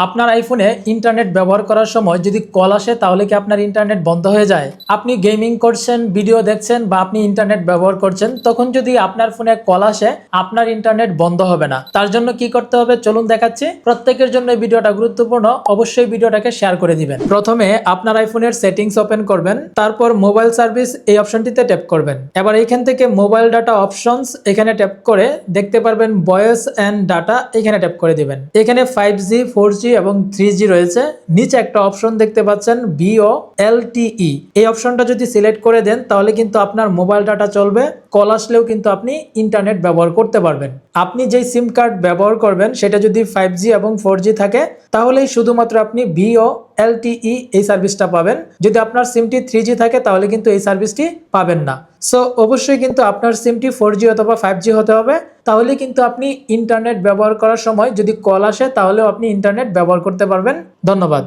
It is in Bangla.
আপনার আইফোনে ইন্টারনেট ব্যবহার করার সময় যদি কল আসে তাহলে কি আপনার ইন্টারনেট বন্ধ হয়ে যায়? আপনি গেমিং করছেন, ভিডিও দেখছেন বা আপনি ইন্টারনেট ব্যবহার করছেন, তখন যদি আপনার ফোনে কল আসে আপনার ইন্টারনেট বন্ধ হবে না। তার জন্য কি করতে হবে চলুন দেখাচ্ছি। প্রত্যেকের জন্য এই ভিডিওটা গুরুত্বপূর্ণ, অবশ্যই ভিডিওটাকে শেয়ার করে দিবেন। প্রথমে আপনার আইফোনের সেটিংস ওপেন করবেন, তারপর মোবাইল সার্ভিস এই অপশনটিতে ট্যাপ করবেন। এবার এখান থেকে মোবাইল ডাটা অপশনস এখানে ট্যাপ করে দেখতে পারবেন ভয়েস এন্ড ডাটা, এখানে ট্যাপ করে দিবেন। এখানে 5G 4G এবং 3G রয়েছে। নিচে একটা অপশন দেখতে পাচ্ছেন VoLTE, এই অপশনটা যদি সিলেক্ট করে দেন তাহলে কিন্তু আপনার মোবাইল ডাটা চলবে, কল আসলেও কিন্তু আপনি ইন্টারনেট ব্যবহার করতে পারবেন। আপনি যেই সিম কার্ড ব্যবহার করবেন সেটা যদি 5G এবং 4G থাকে তাহলেই শুধুমাত্র আপনি VoLTE এই সার্ভিসটা পাবেন। যদি আপনার সিমটি 3G থাকে তাহলে কিন্তু এই সার্ভিসটি পাবেন না। সো অবশ্যই কিন্তু আপনার সিমটি 4G অথবা 5G হতে হবে, তাহলে কিন্তু আপনি ইন্টারনেট ব্যবহার করার সময় যদি কল আসে তাহলেও আপনি ইন্টারনেট ব্যবহার করতে পারবেন। ধন্যবাদ।